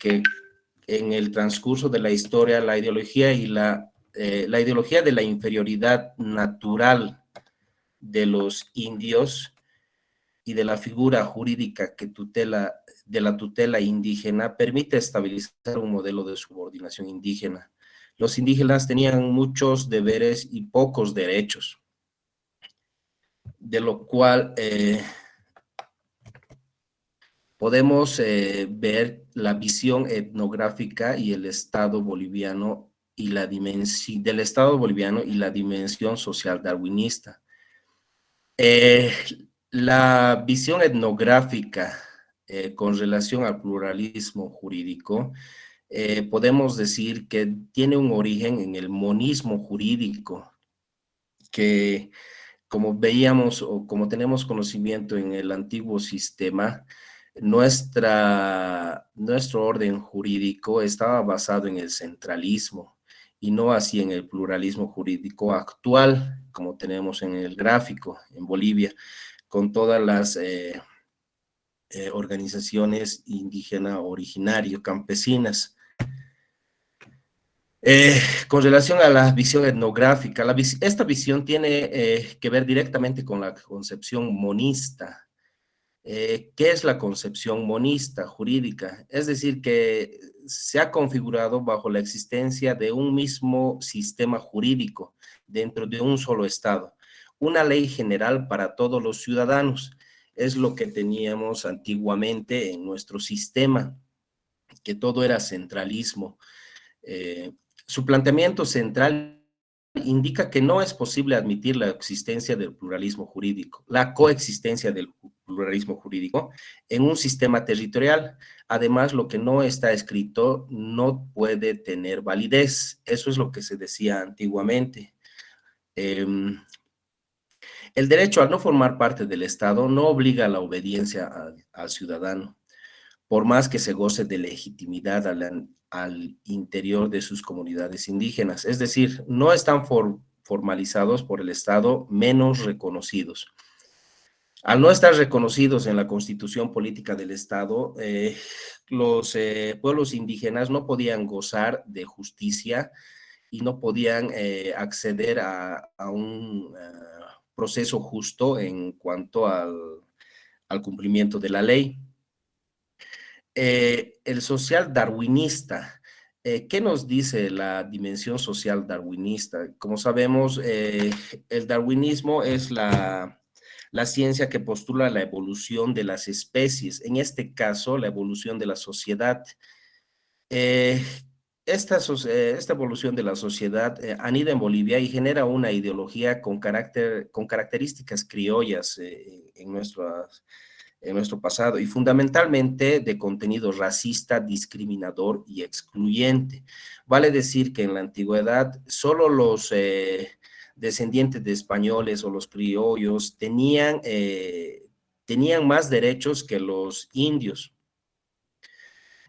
que en el transcurso de la historia, la ideología la ideología de la inferioridad natural de los indios y de la figura jurídica de la tutela indígena permite estabilizar un modelo de subordinación indígena. Los indígenas tenían muchos deberes y pocos derechos, de lo cual podemos ver la visión etnográfica y el Estado boliviano y la dimensión del Estado boliviano y la dimensión social darwinista. Eh, la visión etnográfica con relación al pluralismo jurídico, podemos decir que tiene un origen en el monismo jurídico, que como veíamos o como tenemos conocimiento en el antiguo sistema, nuestro orden jurídico estaba basado en el centralismo y no así en el pluralismo jurídico actual, como tenemos en el gráfico en Bolivia, con todas las organizaciones indígenas originario, campesinas. Con relación a la visión etnográfica, esta visión tiene que ver directamente con la concepción monista. ¿Qué es la concepción monista jurídica? Es decir, que se ha configurado bajo la existencia de un mismo sistema jurídico dentro de un solo Estado, una ley general para todos los ciudadanos. Es lo que teníamos antiguamente en nuestro sistema, que todo era centralismo. Eh, Su planteamiento central indica que no es posible admitir la existencia del pluralismo jurídico, la coexistencia del pluralismo jurídico en un sistema territorial. Además, lo que no está escrito no puede tener validez. Eso es lo que se decía antiguamente. El derecho, al no formar parte del Estado, no obliga a la obediencia al ciudadano, por más que se goce de legitimidad al interior de sus comunidades indígenas. Es decir, no están formalizados por el Estado, menos reconocidos. Al no estar reconocidos en la constitución política del Estado, los pueblos indígenas no podían gozar de justicia y no podían acceder a un proceso justo en cuanto al cumplimiento de la ley. El social darwinista. ¿Qué nos dice la dimensión social darwinista? Como sabemos, el darwinismo es la ciencia que postula la evolución de las especies, en este caso, la evolución de la sociedad. Eh, esta evolución de la sociedad anida en Bolivia y genera una ideología con características criollas en nuestro pasado y fundamentalmente de contenido racista, discriminador y excluyente. Vale decir que en la antigüedad solo los descendientes de españoles o los criollos tenían más derechos que los indios.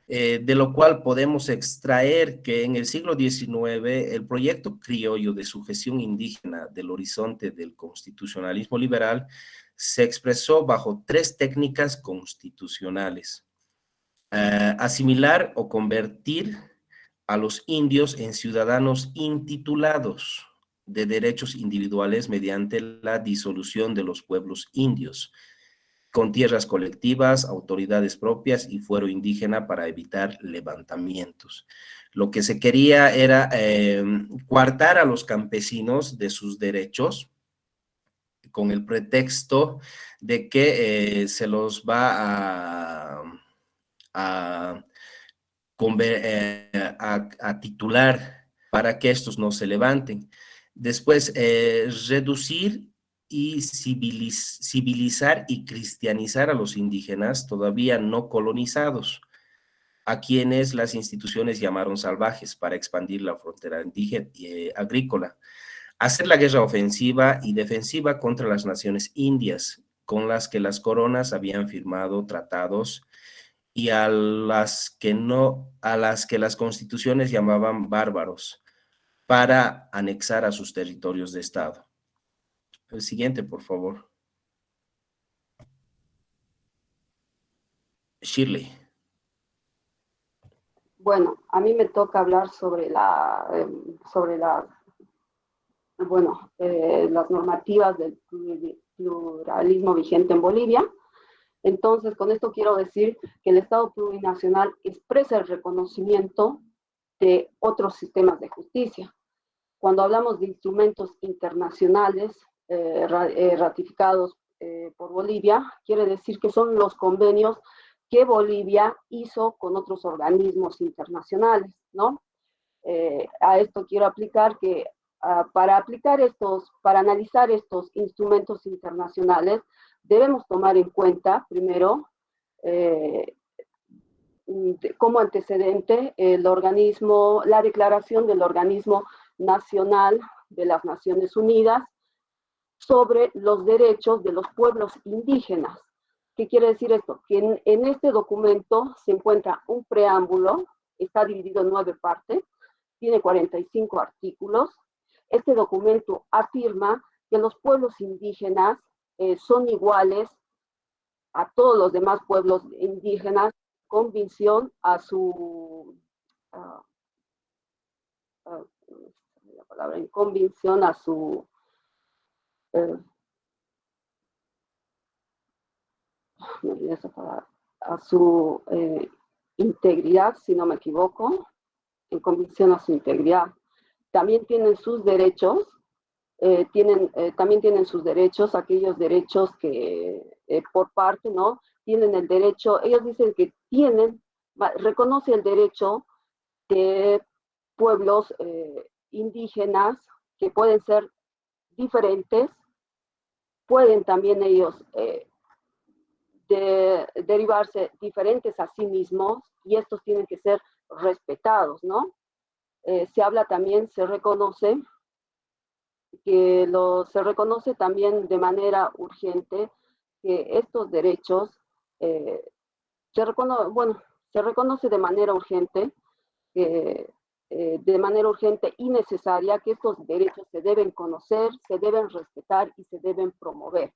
De lo cual podemos extraer que en el siglo XIX el proyecto criollo de sujeción indígena del horizonte del constitucionalismo liberal se expresó bajo tres técnicas constitucionales: asimilar o convertir a los indios en ciudadanos intitulados de derechos individuales mediante la disolución de los pueblos indios, con tierras colectivas, autoridades propias y fuero indígena para evitar levantamientos. Lo que se quería era coartar a los campesinos de sus derechos con el pretexto de que se los va a, a titular para que estos no se levanten. Después, reducir y civilizar y cristianizar a los indígenas todavía no colonizados, a quienes las instituciones llamaron salvajes para expandir la frontera indígena agrícola. Hacer la guerra ofensiva y defensiva contra las naciones indias, con las que las coronas habían firmado tratados y a las que las constituciones llamaban bárbaros, para anexar a sus territorios de Estado. El siguiente, por favor. Shirley. Bueno, a mí me toca hablar sobre la, bueno, las normativas del pluralismo vigente en Bolivia. Entonces, con esto quiero decir que el Estado plurinacional expresa el reconocimiento de otros sistemas de justicia. Cuando hablamos de instrumentos internacionales ratificados por Bolivia, quiere decir que son los convenios que Bolivia hizo con otros organismos internacionales, ¿no? A esto quiero aplicar que para analizar estos instrumentos internacionales, debemos tomar en cuenta, primero, eh, como antecedente, la declaración del organismo nacional de las Naciones Unidas sobre los derechos de los pueblos indígenas. ¿Qué quiere decir esto? Que en este documento se encuentra un preámbulo, está dividido en 9 partes, tiene 45 artículos. Este documento afirma que los pueblos indígenas son iguales a todos los demás pueblos indígenas con visión a su uh, la palabra en convicción a su uh, a su integridad, si no me equivoco, en convicción a su integridad. También tienen sus derechos, también tienen sus derechos, aquellos derechos que por parte, ¿no? Tienen el derecho, ellos dicen que reconoce el derecho de pueblos indígenas que pueden ser diferentes, pueden también ellos derivarse diferentes a sí mismos y estos tienen que ser respetados, ¿no? Se habla también, se reconoce también de manera urgente que estos derechos eh, se reconoce de manera urgente de manera urgente y necesaria que estos derechos se deben conocer, se deben respetar y se deben promover.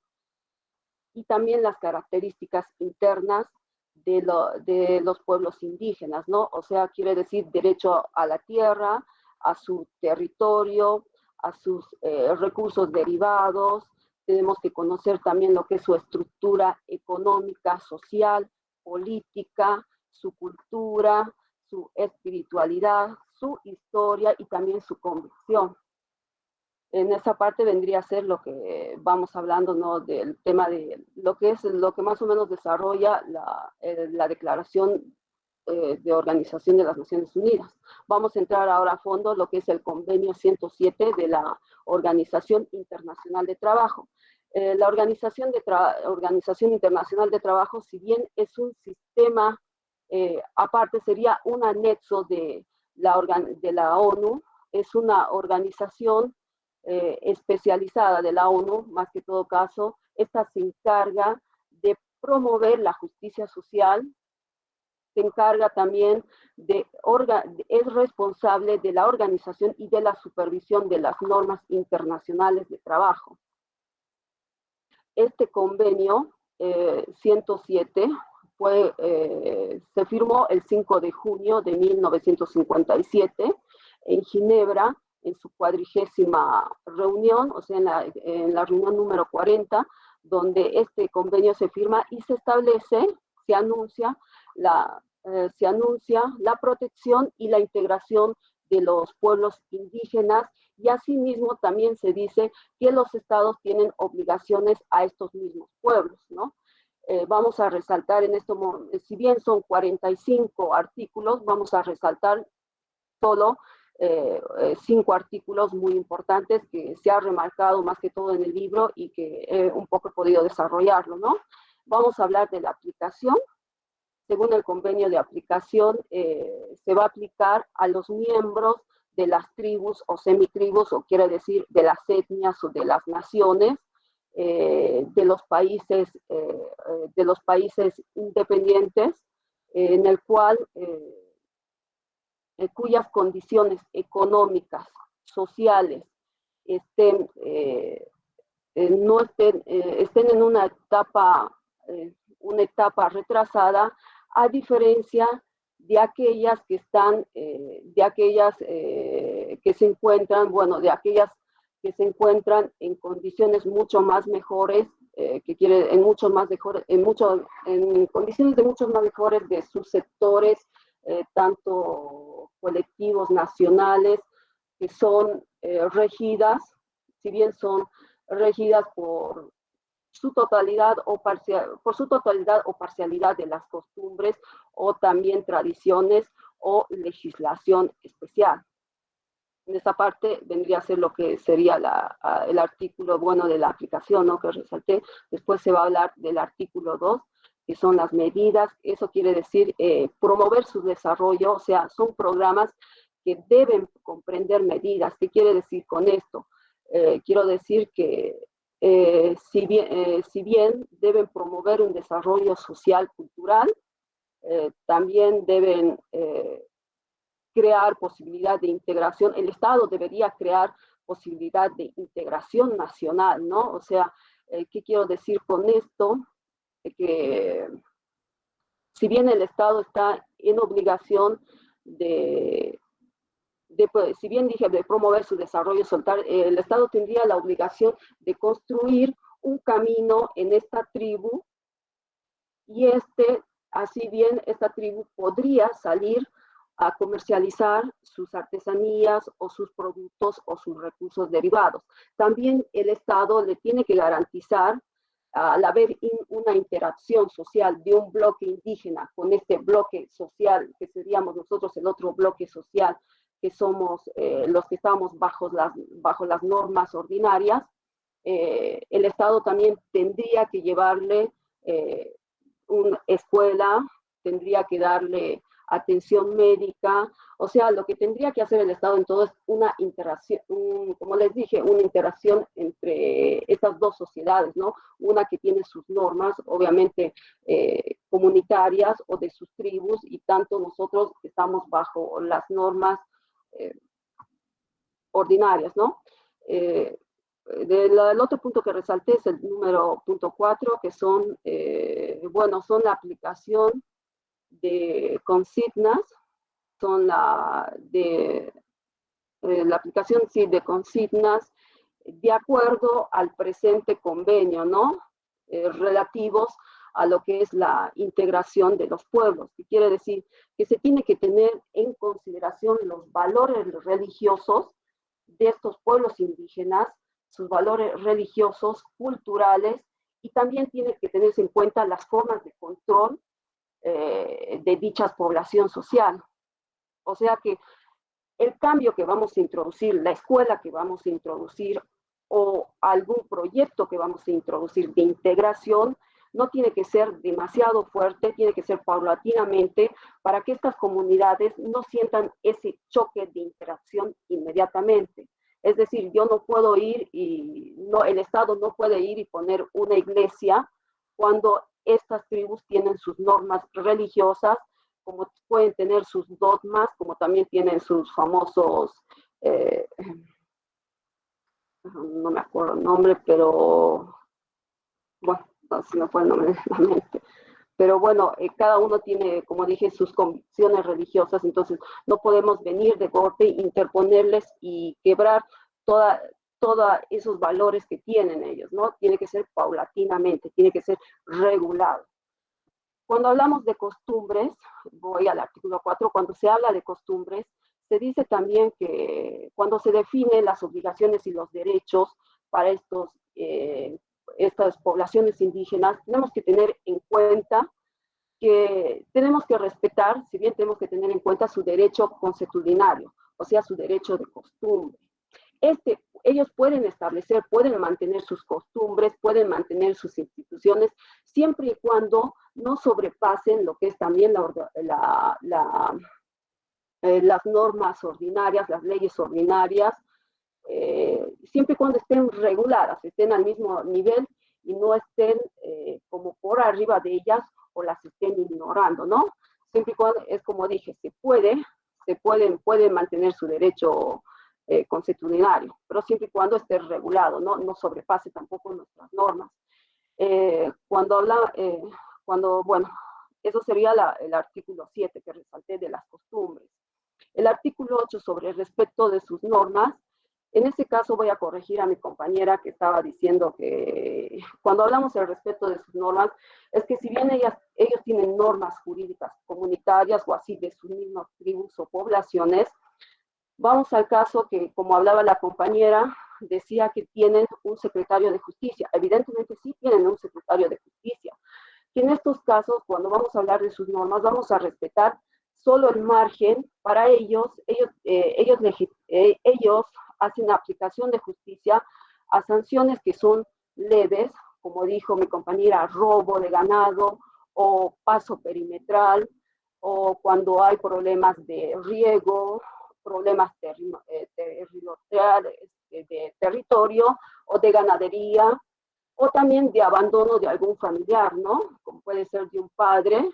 Y también las características internas de los pueblos indígenas, ¿no? O sea, quiere decir derecho a la tierra, a su territorio, a sus recursos derivados. Tenemos que conocer también lo que es su estructura económica, social, política, su cultura, su espiritualidad, su historia y también su convicción. En esa parte vendría a ser lo que vamos hablando, ¿no? Del tema de lo que más o menos desarrolla la Declaración de Organización de las Naciones Unidas. Vamos a entrar ahora a fondo lo que es el Convenio 107 de la Organización Internacional de Trabajo. La Organización Internacional de Trabajo, si bien es un sistema aparte, sería un anexo de la ONU, es una organización especializada de la ONU, más que todo caso, esta se encarga de promover la justicia social, se encarga también es responsable de la organización y de la supervisión de las normas internacionales de trabajo. Este convenio 107 se firmó el 5 de junio de 1957 en Ginebra, en su 40ª reunión, o sea, en la reunión número 40, donde este convenio se firma y se establece, se anuncia la protección y la integración de los pueblos indígenas y asimismo también se dice que los estados tienen obligaciones a estos mismos pueblos, ¿no? Vamos a resaltar en esto, si bien son 45 artículos, vamos a resaltar solo 5 artículos muy importantes que se ha remarcado más que todo en el libro y que un poco he podido desarrollarlo, ¿no? Vamos a hablar de la aplicación. Según el convenio de aplicación, se va a aplicar a los miembros de las tribus o semitribus, o quiere decir de las etnias o de las naciones, de los países independientes, en el cual cuyas condiciones económicas, sociales, estén, no estén en una etapa retrasada, a diferencia de aquellas que están, de aquellas que se encuentran, bueno, de aquellas que se encuentran en condiciones mucho más mejores, que quiere en mucho más mejor, en condiciones de mucho más mejores de sus sectores, tanto colectivos nacionales, que son regidas, si bien son regidas por su totalidad o por su totalidad o parcialidad de las costumbres o también tradiciones o legislación especial. En esta parte vendría a ser lo que sería el artículo, bueno, de la aplicación, ¿no?, que resalté. Después se va a hablar del artículo 2, que son las medidas. Eso quiere decir promover su desarrollo, o sea, son programas que deben comprender medidas. ¿Qué quiere decir con esto? Quiero decir que si bien deben promover un desarrollo social, cultural, también deben crear posibilidad de integración. El Estado debería crear posibilidad de integración nacional, ¿no? O sea, ¿qué quiero decir con esto? Que si bien el Estado está en obligación pues, si bien dije de promover su desarrollo soltar, el Estado tendría la obligación de construir un camino en esta tribu y así bien esta tribu podría salir a comercializar sus artesanías o sus productos o sus recursos derivados. También el Estado le tiene que garantizar, al haber una interacción social de un bloque indígena con este bloque social, que seríamos nosotros el otro bloque social, que somos los que estamos bajo las normas ordinarias, el Estado también tendría que llevarle una escuela, tendría que darle atención médica, o sea, lo que tendría que hacer el Estado en todo es una interacción, como les dije, una interacción entre estas dos sociedades, ¿no? Una que tiene sus normas, obviamente comunitarias o de sus tribus, y tanto nosotros que estamos bajo las normas ordinarias, ¿no? El otro punto que resalté es el número punto 4, que son, bueno, son la aplicación de consignas, son la aplicación, sí, de consignas de acuerdo al presente convenio, ¿no? Relativos a lo que es la integración de los pueblos, que quiere decir que se tiene que tener en consideración los valores religiosos de estos pueblos indígenas, sus valores religiosos, culturales, y también tiene que tenerse en cuenta las formas de control de dicha población social. O sea que el cambio que vamos a introducir, la escuela que vamos a introducir o algún proyecto que vamos a introducir de integración, no tiene que ser demasiado fuerte, tiene que ser paulatinamente para que estas comunidades no sientan ese choque de interacción inmediatamente. Es decir, yo no puedo ir el Estado no puede ir y poner una iglesia cuando estas tribus tienen sus normas religiosas, como pueden tener sus dogmas, como también tienen sus famosos, no me acuerdo el nombre, pero bueno, no se me fue el nombre de la mente. Pero bueno, cada uno tiene, como dije, sus convicciones religiosas, entonces no podemos venir de golpe, interponerles y quebrar todos esos valores que tienen ellos, ¿no? Tiene que ser paulatinamente, tiene que ser regulado. Cuando hablamos de costumbres, voy al artículo 4, cuando se habla de costumbres, se dice también que cuando se definen las obligaciones y los derechos para estas poblaciones indígenas, tenemos que tener en cuenta que tenemos que respetar, si bien tenemos que tener en cuenta su derecho consuetudinario, o sea, su derecho de costumbre. Ellos pueden establecer, pueden mantener sus costumbres, pueden mantener sus instituciones, siempre y cuando no sobrepasen lo que es también las normas ordinarias, las leyes ordinarias, siempre y cuando estén reguladas, estén al mismo nivel y no estén como por arriba de ellas o las estén ignorando, ¿no? Siempre y cuando, es como dije, pueden mantener su derecho consuetudinario, pero siempre y cuando esté regulado, no sobrepase tampoco nuestras normas. Bueno, Eso sería el artículo 7 que resalté de las costumbres. El artículo 8 sobre el respeto de sus normas. En este caso voy a corregir a mi compañera que estaba diciendo que cuando hablamos del respeto de sus normas, es que si bien ellos tienen normas jurídicas comunitarias o así de sus mismas tribus o poblaciones, vamos al caso que, como hablaba la compañera, decía que tienen un secretario de justicia. Evidentemente sí tienen un secretario de justicia. Que en estos casos, cuando vamos a hablar de sus normas, vamos a respetar solo el margen para ellos hacen aplicación de justicia a sanciones que son leves, como dijo mi compañera, robo de ganado o paso perimetral, o cuando hay problemas de riego, problemas de territorio o de ganadería, o también de abandono de algún familiar, ¿no? Como puede ser de un padre.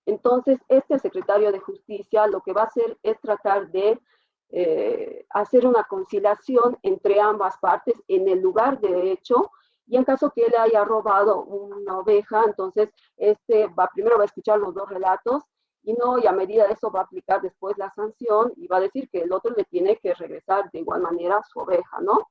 Entonces, este secretario de justicia lo que va a hacer es tratar de hacer una conciliación entre ambas partes en el lugar de hecho, y en caso que él haya robado una oveja, entonces primero va a escuchar los dos relatos y a medida de eso va a aplicar después la sanción y va a decir que el otro le tiene que regresar de igual manera su oveja, ¿no?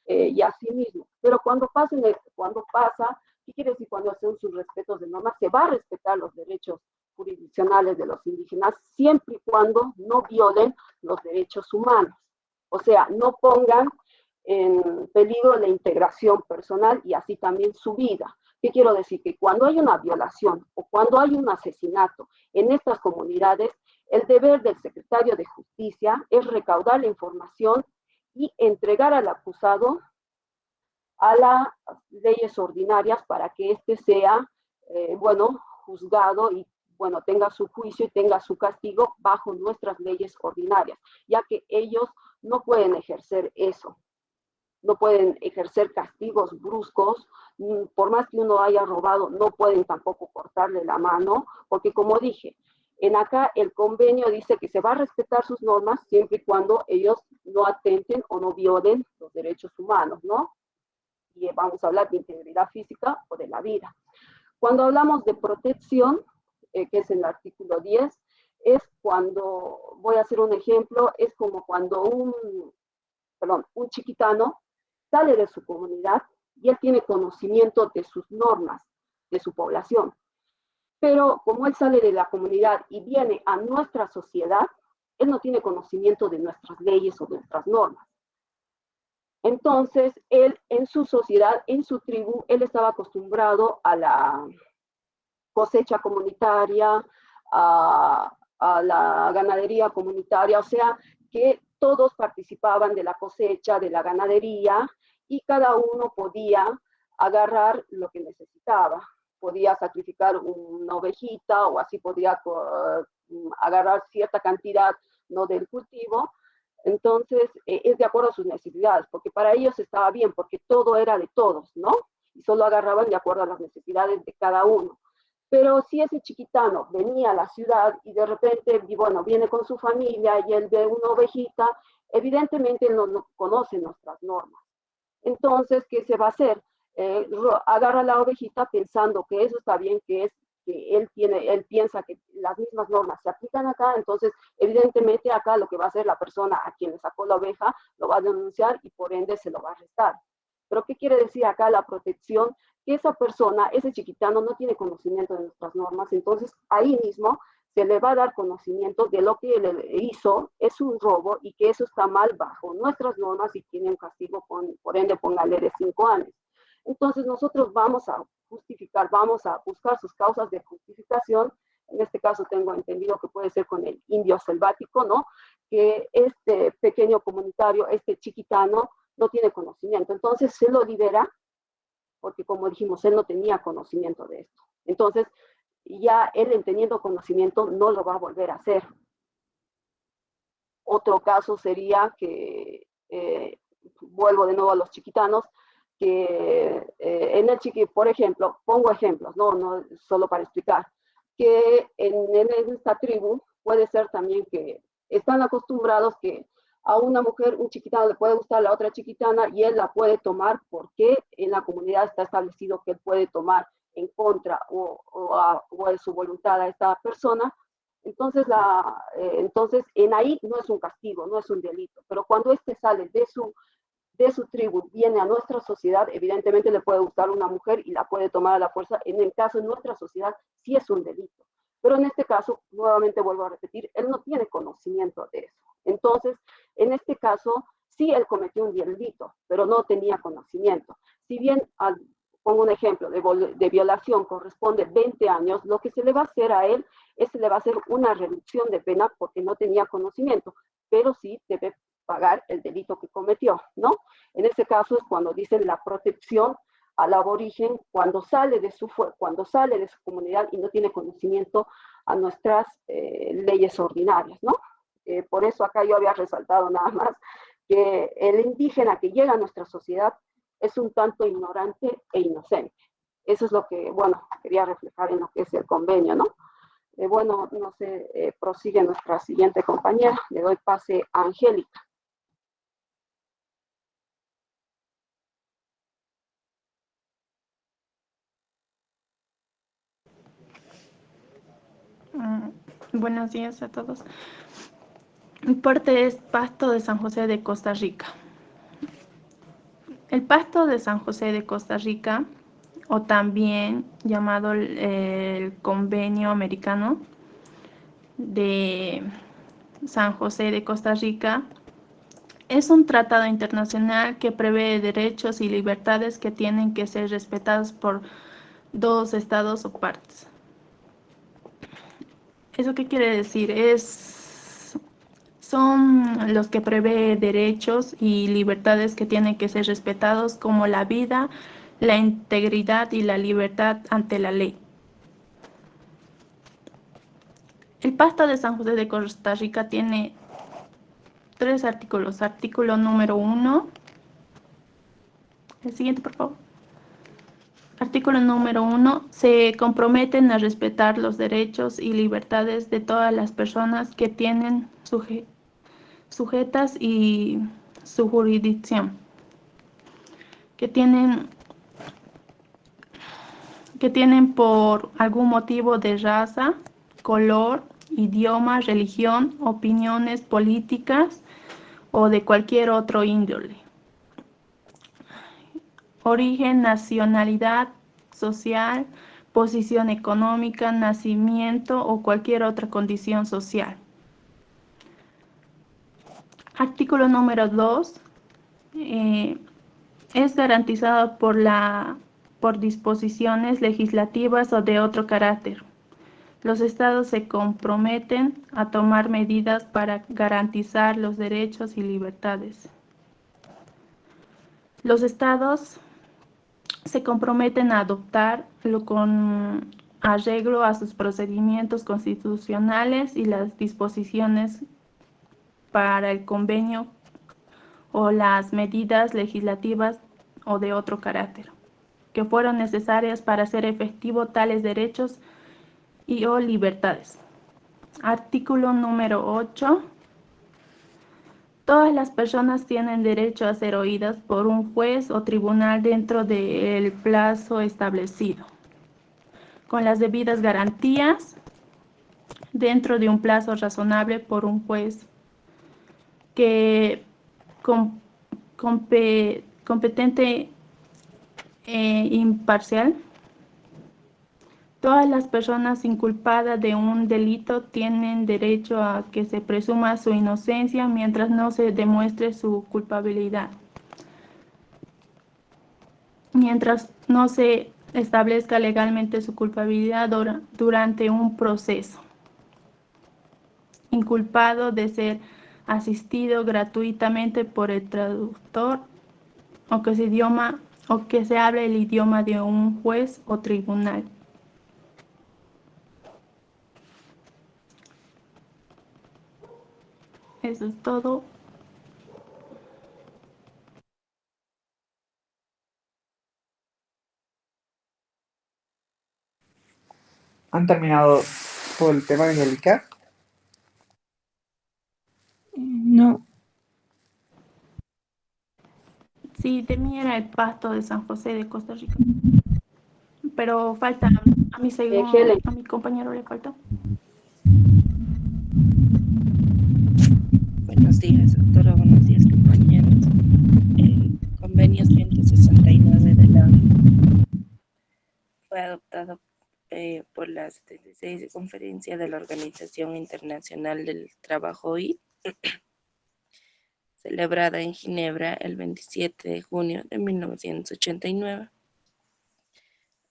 Y así mismo. Pero cuando pasa, ¿qué quiere decir cuando hacen sus respetos de normas? Se va a respetar los derechos jurisdiccionales de los indígenas siempre y cuando no violen los derechos humanos. O sea, no pongan en peligro la integración personal y así también su vida. ¿Qué quiero decir? Que cuando hay una violación o cuando hay un asesinato en estas comunidades, el deber del secretario de justicia es recaudar la información y entregar al acusado a las leyes ordinarias para que éste sea, juzgado y, tenga su juicio y tenga su castigo bajo nuestras leyes ordinarias, ya que ellos no pueden ejercer eso, no pueden ejercer castigos bruscos, por más que uno haya robado, no pueden tampoco cortarle la mano, porque como dije, en acá el convenio dice que se va a respetar sus normas siempre y cuando ellos no atenten o no violen los derechos humanos, ¿no? Y vamos a hablar de integridad física o de la vida. Cuando hablamos de protección, que es en el artículo 10, es cuando, voy a hacer un ejemplo, es como cuando un chiquitano sale de su comunidad y él tiene conocimiento de sus normas, de su población. Pero como él sale de la comunidad y viene a nuestra sociedad, él no tiene conocimiento de nuestras leyes o de nuestras normas. Entonces, él en su sociedad, en su tribu, él estaba acostumbrado a la cosecha comunitaria, a la ganadería comunitaria, o sea, que todos participaban de la cosecha, de la ganadería, y cada uno podía agarrar lo que necesitaba. Podía sacrificar una ovejita o así podía agarrar cierta cantidad, ¿no?, del cultivo. Entonces, es de acuerdo a sus necesidades, porque para ellos estaba bien, porque todo era de todos, ¿no? Y solo agarraban de acuerdo a las necesidades de cada uno. Pero si ese chiquitano venía a la ciudad y de repente, viene con su familia y él ve una ovejita, evidentemente él no conoce nuestras normas. Entonces, ¿qué se va a hacer? Agarra la ovejita pensando que eso está bien, que él piensa que las mismas normas se aplican acá, entonces evidentemente acá lo que va a hacer la persona a quien le sacó la oveja lo va a denunciar y por ende se lo va a arrestar. Pero ¿qué quiere decir acá la protección? Que esa persona, ese chiquitano no tiene conocimiento de nuestras normas, entonces ahí mismo se le va a dar conocimiento de lo que él hizo, es un robo y que eso está mal bajo nuestras normas y tiene un castigo, por ende póngale de 5 años. Entonces nosotros vamos a justificar, vamos a buscar sus causas de justificación. En este caso tengo entendido que puede ser con el indio selvático, ¿no? Que este pequeño comunitario, este chiquitano, no tiene conocimiento. Entonces se lo libera, porque como dijimos, él no tenía conocimiento de esto. Entonces, ya él teniendo conocimiento no lo va a volver a hacer. Otro caso sería que, vuelvo de nuevo a los chiquitanos, que en el chiqui, por ejemplo, pongo ejemplos, no solo para explicar, que en esta tribu puede ser también que están acostumbrados que a una mujer, un chiquitano le puede gustar a la otra chiquitana y él la puede tomar porque en la comunidad está establecido que él puede tomar en contra o de su voluntad a esta persona, entonces, entonces en ahí no es un castigo, no es un delito, pero cuando este sale de su tribu, viene a nuestra sociedad, evidentemente le puede gustar una mujer y la puede tomar a la fuerza. En el caso de nuestra sociedad, sí es un delito. Pero en este caso, nuevamente vuelvo a repetir, él no tiene conocimiento de eso. Entonces, en este caso, sí él cometió un delito, pero no tenía conocimiento. Si bien, pongo un ejemplo, de violación corresponde 20 años, lo que se le va a hacer a él es se le va a hacer una reducción de pena porque no tenía conocimiento, pero sí debe pagar el delito que cometió, ¿no? En ese caso es cuando dicen la protección al aborigen cuando sale de su comunidad y no tiene conocimiento a nuestras leyes ordinarias, ¿no? Por eso acá yo había resaltado nada más que el indígena que llega a nuestra sociedad es un tanto ignorante e inocente. Eso es lo que, bueno, quería reflejar en lo que es el convenio, ¿no? Bueno, no sé, prosigue nuestra siguiente compañera. Le doy pase a Angélica. Buenos días a todos. Mi parte es Pasto de San José de Costa Rica. El Pasto de San José de Costa Rica, o también llamado el Convenio Americano de San José de Costa Rica, es un tratado internacional que prevé derechos y libertades que tienen que ser respetados por dos estados o partes. ¿Eso qué quiere decir? Son los que prevé derechos y libertades que tienen que ser respetados, como la vida, la integridad y la libertad ante la ley. El Pacto de San José de Costa Rica tiene 3 artículos. Artículo número 1. El siguiente, por favor. Artículo número 1. Se comprometen a respetar los derechos y libertades de todas las personas que tienen sujetas y su jurisdicción, que tienen por algún motivo de raza, color, idioma, religión, opiniones políticas o de cualquier otro índole. Origen, nacionalidad, social, posición económica, nacimiento o cualquier otra condición social. Artículo número 2. Es garantizado por disposiciones legislativas o de otro carácter. Los estados se comprometen a tomar medidas para garantizar los derechos y libertades. Los estados se comprometen a adoptarlo con arreglo a sus procedimientos constitucionales y las disposiciones para el convenio o las medidas legislativas o de otro carácter que fueron necesarias para hacer efectivo tales derechos y o libertades. Artículo número 8. Todas las personas tienen derecho a ser oídas por un juez o tribunal dentro del plazo establecido, con las debidas garantías, dentro de un plazo razonable por un juez que competente e imparcial. Todas las personas inculpadas de un delito tienen derecho a que se presuma su inocencia mientras no se demuestre su culpabilidad. Mientras no se establezca legalmente su culpabilidad durante un proceso. Inculpado de ser asistido gratuitamente por el traductor o que se hable el idioma de un juez o tribunal. Eso es todo. ¿Han terminado todo el tema, Angélica? No. Sí, de mí era el Pasto de San José de Costa Rica. pero falta a mi Helen. a mi compañero le falta. Buenos días, doctora. Buenos días, compañeros. El convenio 169 de la ONU fue adoptado por la 76 Conferencia de la Organización Internacional del Trabajo OIT, celebrada en Ginebra el 27 de junio de 1989.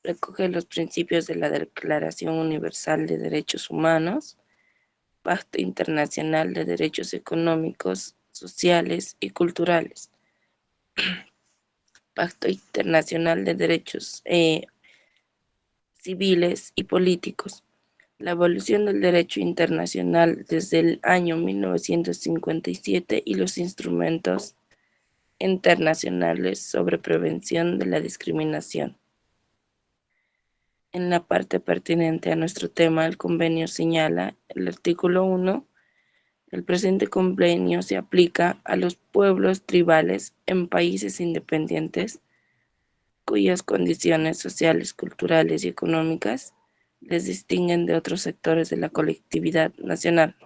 Recoge los principios de la Declaración Universal de Derechos Humanos, Pacto Internacional de Derechos Económicos, Sociales y Culturales, Pacto Internacional de Derechos Civiles y Políticos, la evolución del derecho internacional desde el año 1957 y los instrumentos internacionales sobre prevención de la discriminación. En la parte pertinente a nuestro tema, el convenio señala, el artículo 1, el presente convenio se aplica a los pueblos tribales en países independientes cuyas condiciones sociales, culturales y económicas les distinguen de otros sectores de la colectividad nacional.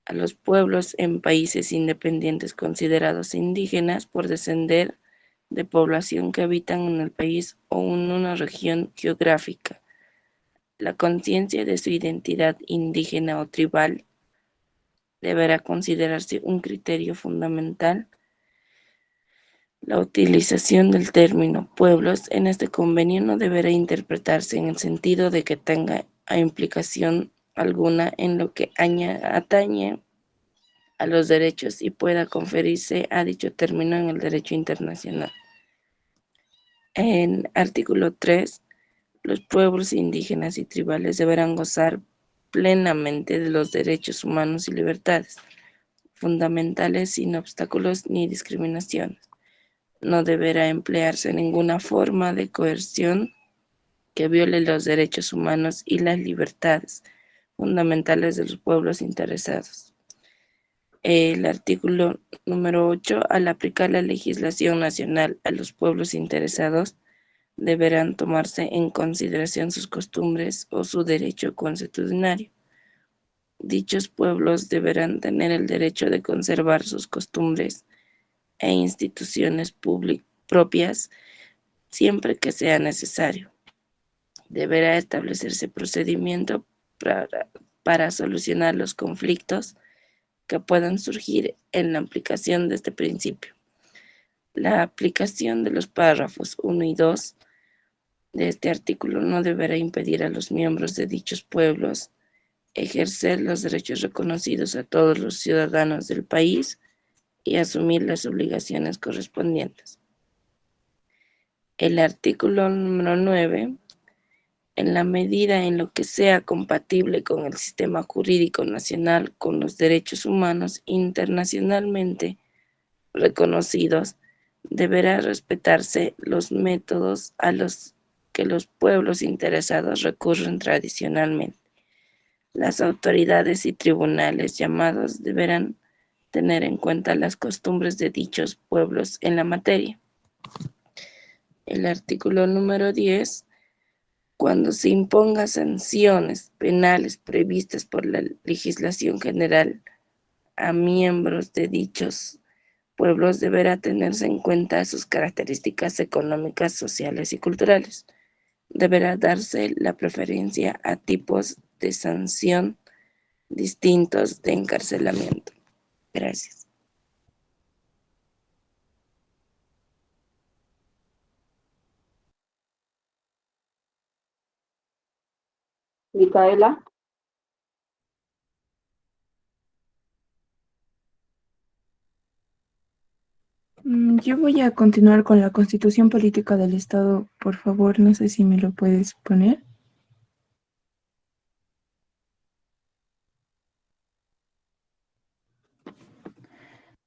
A los pueblos en países independientes considerados indígenas por descender de población que habitan en el país o en una región geográfica. La conciencia de su identidad indígena o tribal deberá considerarse un criterio fundamental. La utilización del término pueblos en este convenio no deberá interpretarse en el sentido de que tenga implicación alguna en lo que atañe a los derechos y pueda conferirse a dicho término en el derecho internacional. En artículo 3, los pueblos indígenas y tribales deberán gozar plenamente de los derechos humanos y libertades fundamentales sin obstáculos ni discriminaciones. No deberá emplearse ninguna forma de coerción que viole los derechos humanos y las libertades fundamentales de los pueblos interesados. El artículo número 8, al aplicar la legislación nacional a los pueblos interesados, deberán tomarse en consideración sus costumbres o su derecho consuetudinario. Dichos pueblos deberán tener el derecho de conservar sus costumbres e instituciones propias siempre que sea necesario. Deberá establecerse procedimiento para solucionar los conflictos que puedan surgir en la aplicación de este principio. La aplicación de los párrafos 1 y 2 de este artículo no deberá impedir a los miembros de dichos pueblos ejercer los derechos reconocidos a todos los ciudadanos del país y asumir las obligaciones correspondientes. El artículo número 9, en la medida en lo que sea compatible con el sistema jurídico nacional, con los derechos humanos internacionalmente reconocidos, deberá respetarse los métodos a los que los pueblos interesados recurren tradicionalmente. Las autoridades y tribunales llamados deberán tener en cuenta las costumbres de dichos pueblos en la materia. El artículo número 10, cuando se impongan sanciones penales previstas por la legislación general a miembros de dichos pueblos, deberá tenerse en cuenta sus características económicas, sociales y culturales. Deberá darse la preferencia a tipos de sanción distintos de encarcelamiento. Gracias. Micaela. Yo voy a continuar con la Constitución Política del Estado, por favor, no sé si me lo puedes poner.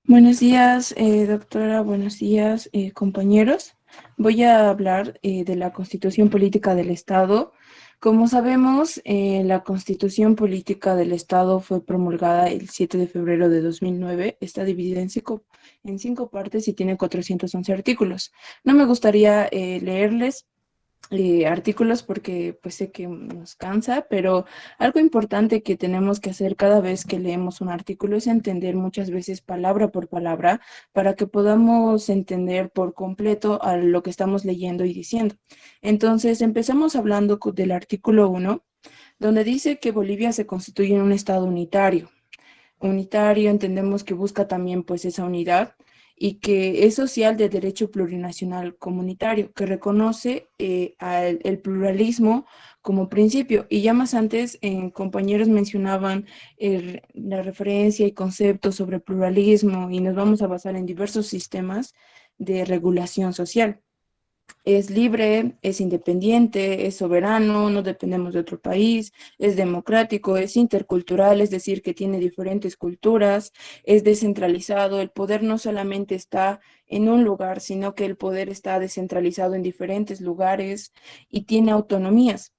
Buenos días, doctora, buenos días, compañeros. Voy a hablar de la Constitución Política del Estado. Como sabemos, la Constitución Política del Estado fue promulgada el 7 de febrero de 2009. Está dividida en cinco partes y tiene 411 artículos. No me gustaría leerles artículos porque pues sé que nos cansa, pero algo importante que tenemos que hacer cada vez que leemos un artículo es entender muchas veces palabra por palabra para que podamos entender por completo a lo que estamos leyendo y diciendo. Entonces, empezamos hablando del artículo 1, donde dice que Bolivia se constituye en un estado unitario. Unitario entendemos que busca también pues esa unidad y que es social de derecho plurinacional comunitario, que reconoce el pluralismo como principio. Y ya más antes, compañeros mencionaban la referencia y conceptos sobre pluralismo y nos vamos a basar en diversos sistemas de regulación social. Es libre, es independiente, es soberano, no dependemos de otro país, es democrático, es intercultural, es decir, que tiene diferentes culturas, es descentralizado, el poder no solamente está en un lugar, sino que el poder está descentralizado en diferentes lugares y tiene autonomías.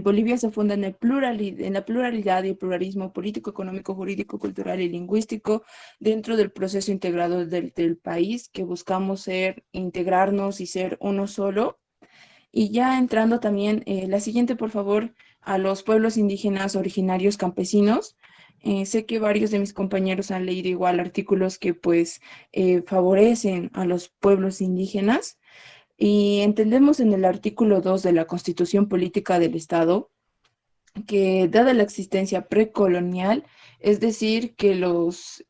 Bolivia se funda en, en la pluralidad y el pluralismo político, económico, jurídico, cultural y lingüístico dentro del proceso integrado del país que buscamos integrarnos y ser uno solo. Y ya entrando también, la siguiente, por favor, a los pueblos indígenas originarios campesinos. Sé que varios de mis compañeros han leído igual artículos que pues favorecen a los pueblos indígenas. Y entendemos en el artículo 2 de la Constitución Política del Estado que dada la existencia precolonial, es decir, que los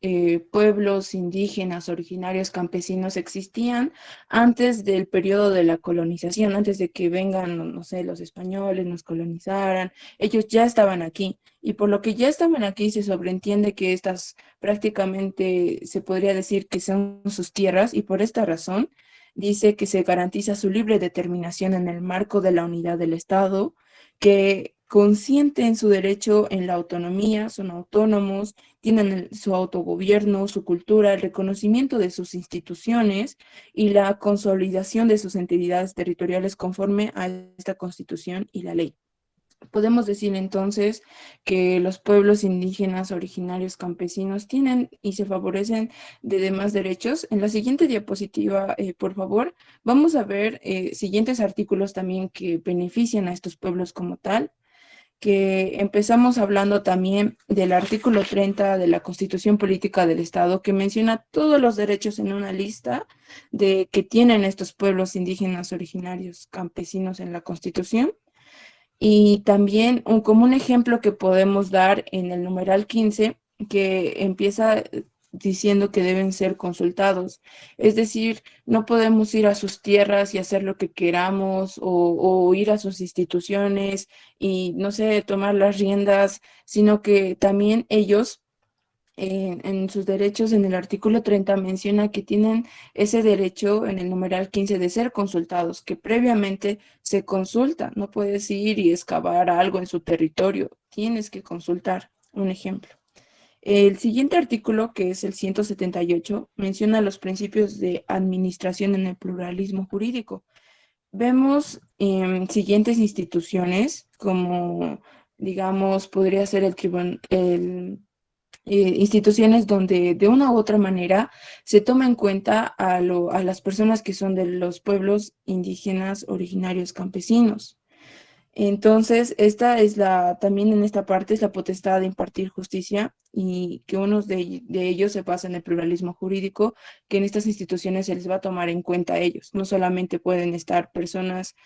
pueblos indígenas originarios campesinos existían antes del periodo de la colonización, antes de que vengan, no sé, los españoles nos colonizaran, ellos ya estaban aquí. Y por lo que ya estaban aquí, se sobreentiende que estas prácticamente se podría decir que son sus tierras, y por esta razón dice que se garantiza su libre determinación en el marco de la unidad del Estado, que consienten su derecho en la autonomía, son autónomos, tienen su autogobierno, su cultura, el reconocimiento de sus instituciones y la consolidación de sus entidades territoriales conforme a esta Constitución y la ley. Podemos decir entonces que los pueblos indígenas originarios campesinos tienen y se favorecen de demás derechos. En la siguiente diapositiva, por favor, vamos a ver siguientes artículos también que benefician a estos pueblos como tal, que empezamos hablando también del artículo 30 de la Constitución Política del Estado, que menciona todos los derechos en una lista de que tienen estos pueblos indígenas originarios campesinos en la Constitución. Y también como un ejemplo que podemos dar en el numeral 15, que empieza diciendo que deben ser consultados. Es decir, no podemos ir a sus tierras y hacer lo que queramos o ir a sus instituciones y, no sé, tomar las riendas, sino que también ellos en sus derechos, en el artículo 30 menciona que tienen ese derecho en el numeral 15 de ser consultados, que previamente se consulta, no puedes ir y excavar algo en su territorio, tienes que consultar, un ejemplo. El siguiente artículo, que es el 178, menciona los principios de administración en el pluralismo jurídico. Vemos siguientes instituciones como, digamos, podría ser el tribunal, instituciones donde de una u otra manera se toma en cuenta a las personas que son de los pueblos indígenas originarios campesinos. Entonces, esta es también en esta parte es la potestad de impartir justicia y que unos de ellos se basa en el pluralismo jurídico, que en estas instituciones se les va a tomar en cuenta a ellos. No solamente pueden estar personas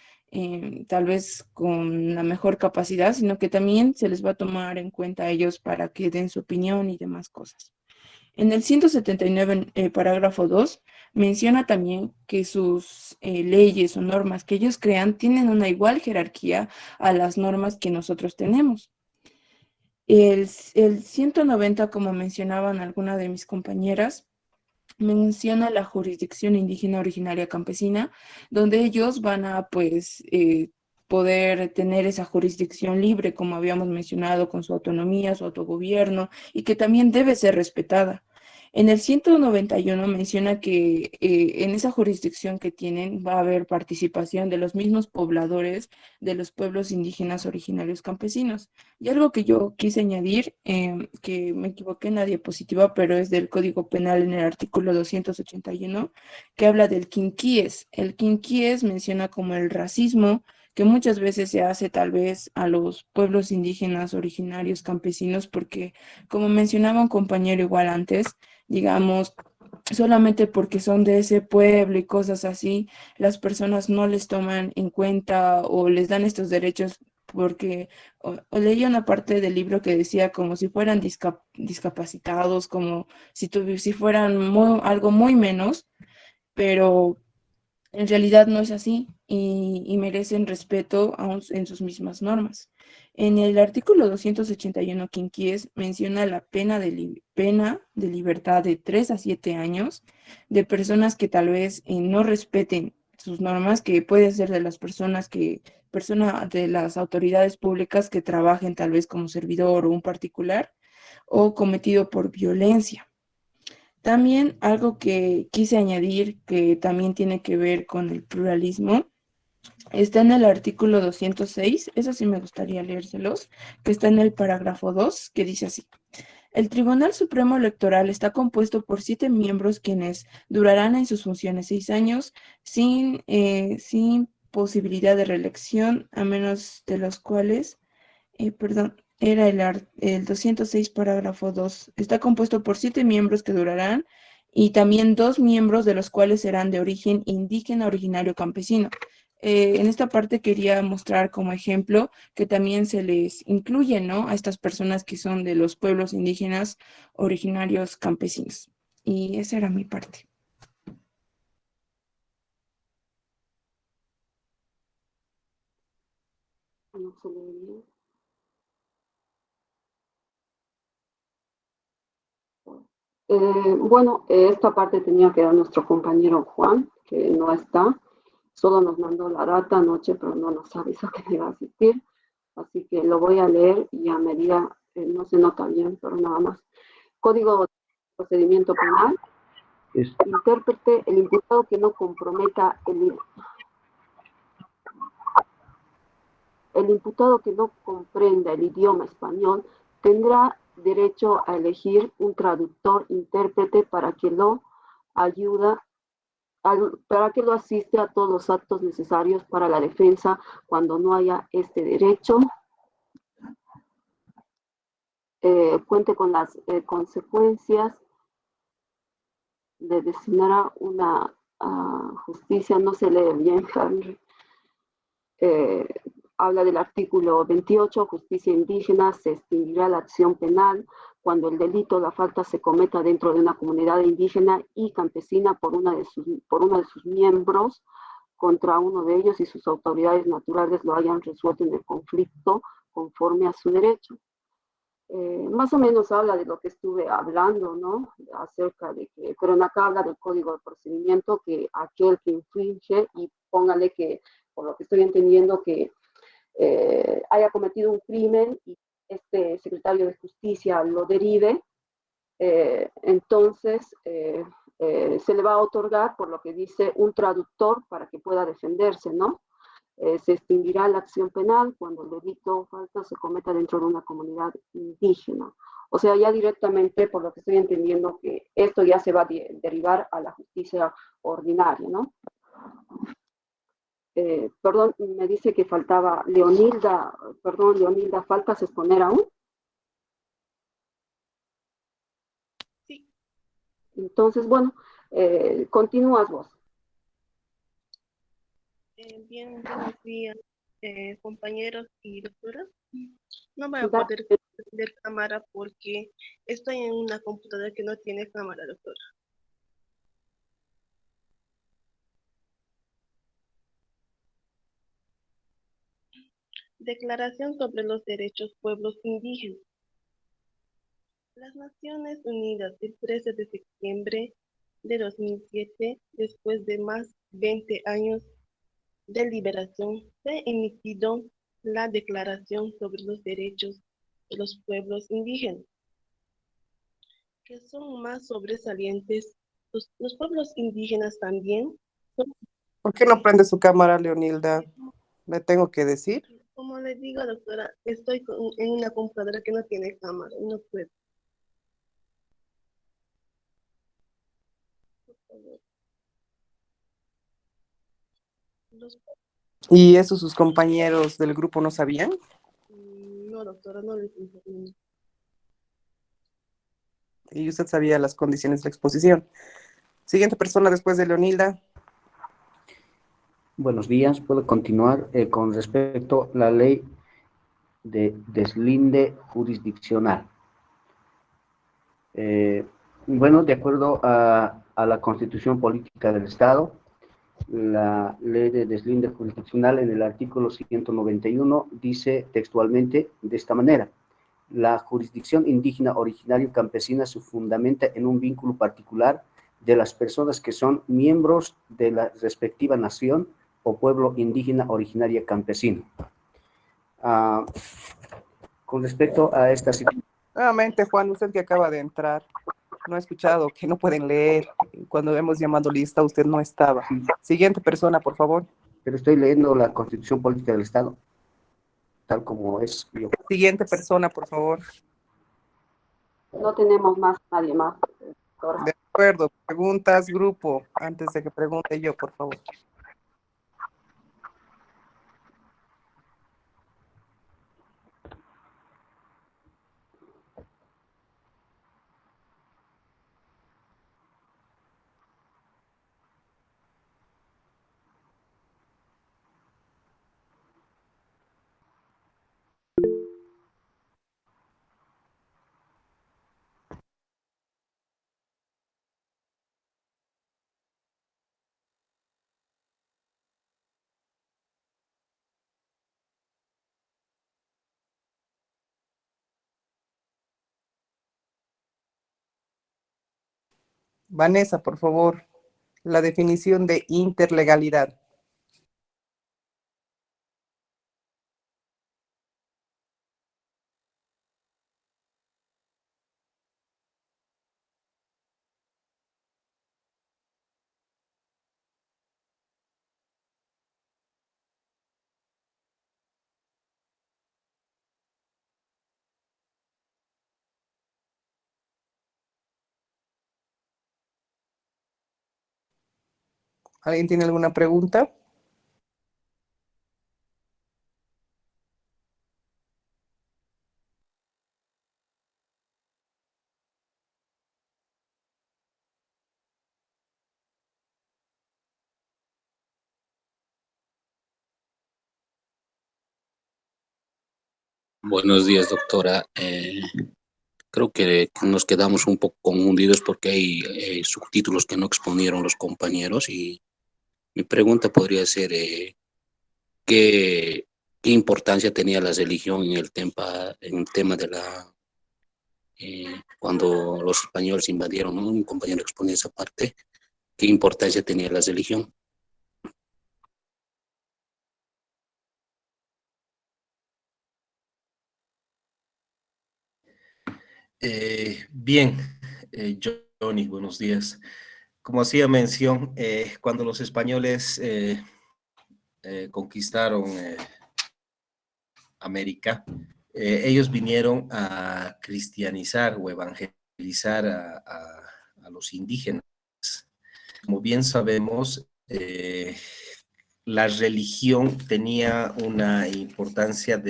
tal vez con la mejor capacidad, sino que también se les va a tomar en cuenta a ellos para que den su opinión y demás cosas. En el 179, parágrafo 2, menciona también que sus leyes o normas que ellos crean tienen una igual jerarquía a las normas que nosotros tenemos. El 190, como mencionaban algunas de mis compañeras, menciona la jurisdicción indígena originaria campesina, donde ellos van a, pues, poder tener esa jurisdicción libre, como habíamos mencionado, con su autonomía, su autogobierno, y que también debe ser respetada. En el 191 menciona que en esa jurisdicción que tienen va a haber participación de los mismos pobladores de los pueblos indígenas originarios campesinos. Y algo que yo quise añadir, que me equivoqué en la diapositiva, pero es del Código Penal en el artículo 281, que habla del quinquíes. El quinquíes menciona como el racismo que muchas veces se hace tal vez a los pueblos indígenas originarios campesinos, porque como mencionaba un compañero igual antes, digamos, solamente porque son de ese pueblo y cosas así, las personas no les toman en cuenta o les dan estos derechos porque o leía una parte del libro que decía como si fueran discapacitados, como si fueran algo muy menos, pero en realidad no es así y merecen respeto aún en sus mismas normas. En el artículo 281 quinquies menciona la pena de libertad de 3 a 7 años de personas que tal vez no respeten sus normas, que puede ser de las de las autoridades públicas que trabajen tal vez como servidor o un particular, o cometido por violencia. También algo que quise añadir que también tiene que ver con el pluralismo está en el artículo 206, eso sí me gustaría leérselos, que está en el parágrafo 2, que dice así. El Tribunal Supremo Electoral está compuesto por 7 miembros quienes durarán en sus funciones 6 años sin posibilidad de reelección, a menos de los cuales era el 206 parágrafo 2. Está compuesto por 7 miembros que durarán y también 2 miembros de los cuales serán de origen indígena originario campesino. En esta parte quería mostrar como ejemplo que también se les incluye, ¿no?, a estas personas que son de los pueblos indígenas originarios campesinos. Y esa era mi parte. No se le ve bien. Bueno, esta parte tenía que dar nuestro compañero Juan, que no está. Solo nos mandó la data anoche, pero no nos avisó que iba a asistir. Así que lo voy a leer y a medida, no se nota bien, pero nada más. Código de Procedimiento Penal. Intérprete, el imputado que no comprometa el imputado que no comprenda el idioma español tendrá derecho a elegir un traductor intérprete para que lo ayuda, para que lo asiste a todos los actos necesarios para la defensa cuando no haya este derecho. Cuente con las consecuencias de designar a una justicia, no se lee bien, Henry. Habla del artículo 28, justicia indígena, se extinguirá la acción penal cuando el delito o la falta se cometa dentro de una comunidad indígena y campesina por uno de sus miembros contra uno de ellos y sus autoridades naturales lo hayan resuelto en el conflicto conforme a su derecho. Más o menos habla de lo que estuve hablando, ¿no? Acerca de que, pero acá habla del código de procedimiento, que aquel que infringe, y póngale que, por lo que estoy entendiendo, que haya cometido un crimen y este secretario de justicia lo derive, entonces se le va a otorgar, por lo que dice, un traductor para que pueda defenderse, ¿no? Se extinguirá la acción penal cuando el delito o falta se cometa dentro de una comunidad indígena. O sea, ya directamente, por lo que estoy entendiendo, que esto ya se va a derivar a la justicia ordinaria, ¿no? Perdón, me dice que faltaba Leonilda, perdón, Leonilda, ¿faltas exponer aún? Sí. Entonces, bueno, continúas vos. Bien, buenos días, compañeros y doctora. No voy a Da- poder ver cámara porque estoy en una computadora que no tiene cámara, doctora. Declaración sobre los derechos pueblos indígenas. Las Naciones Unidas, el 13 de septiembre de 2007, después de más de 20 años de liberación, se emitió la Declaración sobre los Derechos de los Pueblos Indígenas, que son más sobresalientes. Los pueblos indígenas también son, ¿Por qué no prende su cámara, Leonilda? Le tengo que decir. como le digo, doctora, estoy en una computadora que no tiene cámara y no puedo. Los- ¿Y eso sus compañeros del grupo no sabían? no, doctora, no les informo. Y usted sabía las condiciones de la exposición. Siguiente persona después de Leonilda. Buenos días, puedo continuar con respecto a la ley de deslinde jurisdiccional. Bueno, de acuerdo a la Constitución Política del Estado, la ley de deslinde jurisdiccional en el artículo 191 dice textualmente de esta manera: la jurisdicción indígena originaria campesina se fundamenta en un vínculo particular de las personas que son miembros de la respectiva nación o pueblo indígena originaria campesino. Con respecto a esta situación. Nuevamente, Juan, usted que acaba de entrar, no ha escuchado que no pueden leer. Cuando hemos llamado lista, usted no estaba. Siguiente persona, por favor. Pero estoy leyendo la Constitución Política del Estado, tal como es. Siguiente persona, por favor. No tenemos más, nadie más, doctora. De acuerdo. Preguntas, grupo. Antes de que pregunte yo, por favor. Vanessa, por favor. La definición de interlegalidad. ¿Alguien tiene alguna pregunta? Buenos días, doctora. Creo que nos quedamos un poco confundidos porque hay subtítulos que no exponieron los compañeros y mi pregunta podría ser, ¿qué importancia tenía la religión en el tema de cuando los españoles invadieron, ¿no? Un compañero exponía esa parte. ¿Qué importancia tenía la religión? Bien, Johnny, buenos días. Como hacía mención, cuando los españoles conquistaron América, ellos vinieron a cristianizar o evangelizar a los indígenas. Como bien sabemos, la religión tenía una importancia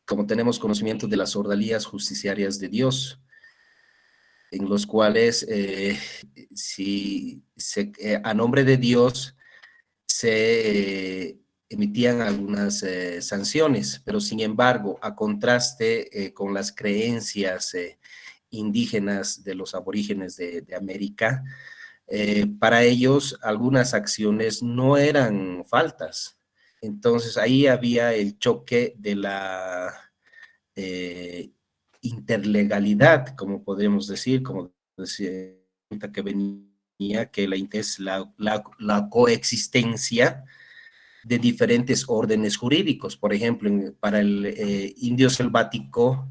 como tenemos conocimiento de las ordalías justiciarias de Dios, en los cuales a nombre de Dios se emitían algunas sanciones, pero sin embargo, a contraste con las creencias indígenas de los aborígenes de América, para ellos algunas acciones no eran faltas. Entonces ahí había el choque de la interlegalidad, como podemos decir, como decía que venía, que es la coexistencia de diferentes órdenes jurídicos. Por ejemplo, para el indio selvático,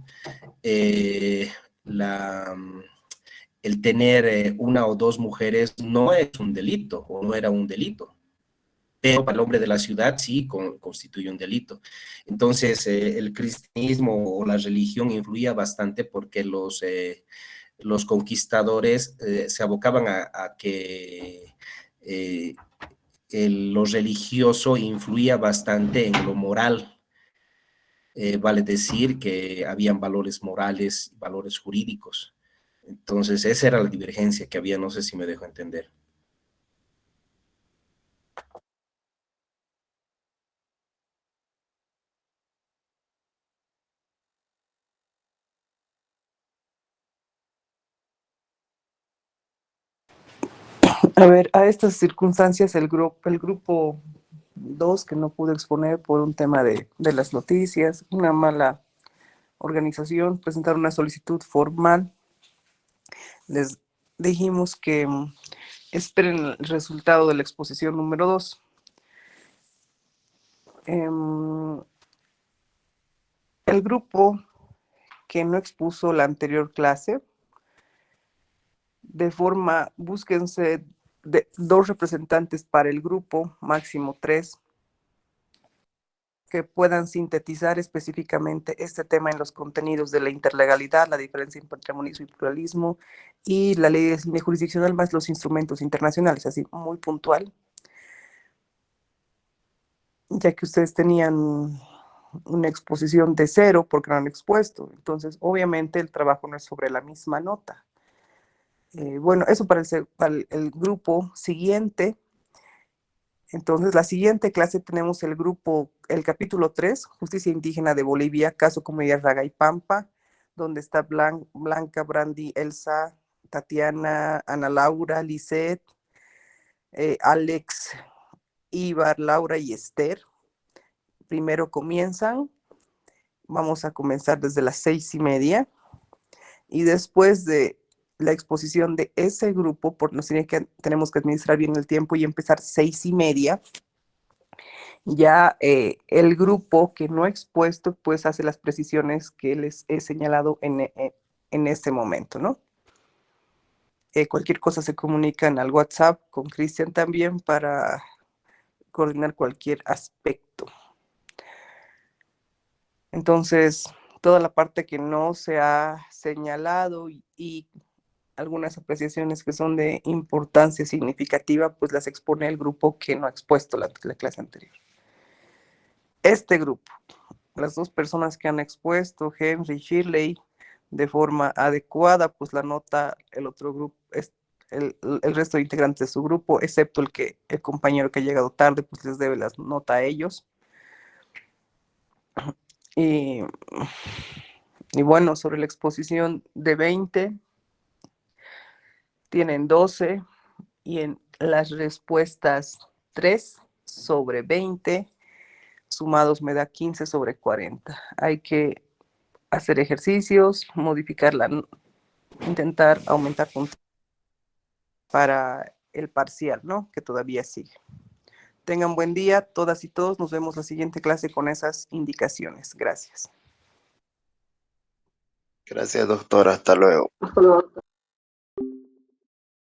el tener una o dos mujeres no es un delito, o no era un delito, pero para el hombre de la ciudad sí constituye un delito. Entonces, el cristianismo o la religión influía bastante porque los conquistadores se abocaban a que lo religioso influía bastante en lo moral. Vale decir que habían valores morales, valores jurídicos. Entonces, esa era la divergencia que había, no sé si me dejo entender. A ver, a estas circunstancias el grupo 2, que no pudo exponer por un tema de las noticias, una mala organización, presentaron una solicitud formal. Les dijimos que esperen el resultado de la exposición número 2. El grupo que no expuso la anterior clase, búsquense de 2 representantes para el grupo, máximo 3, que puedan sintetizar específicamente este tema en los contenidos de la interlegalidad, la diferencia entre patrimonio y pluralismo, y la ley de jurisdiccional más los instrumentos internacionales, así muy puntual, ya que ustedes tenían una exposición de 0 porque no han expuesto. Entonces, obviamente, el trabajo no es sobre la misma nota. Bueno, eso para el grupo siguiente. Entonces, la siguiente clase tenemos el capítulo 3, Justicia Indígena de Bolivia, caso Comunidad Raga y Pampa, donde está Blanca, Brandy, Elsa, Tatiana, Ana Laura, Lisette, Alex, Ibar, Laura y Esther. Primero comienzan, vamos a comenzar desde las 6:30, y después de la exposición de ese grupo, porque tenemos que administrar bien el tiempo y empezar 6:30, ya el grupo que no ha expuesto, pues hace las precisiones que les he señalado en este momento, ¿no? Cualquier cosa se comunican al WhatsApp con Cristian también para coordinar cualquier aspecto. Entonces, toda la parte que no se ha señalado y algunas apreciaciones que son de importancia significativa, pues las expone el grupo que no ha expuesto la clase anterior. Este grupo, las 2 personas que han expuesto, Henry y Shirley, de forma adecuada, pues la nota, el otro grupo, el resto de integrantes de su grupo, excepto el compañero que ha llegado tarde, pues les debe la nota a ellos. Y bueno, sobre la exposición de 20, tienen 12, y en las respuestas 3 sobre 20, sumados me da 15 sobre 40. Hay que hacer ejercicios, intentar aumentar puntos para el parcial, ¿no? Que todavía sigue. Tengan buen día, todas y todos. Nos vemos la siguiente clase con esas indicaciones. Gracias. Gracias, doctora. Hasta luego. Hasta luego.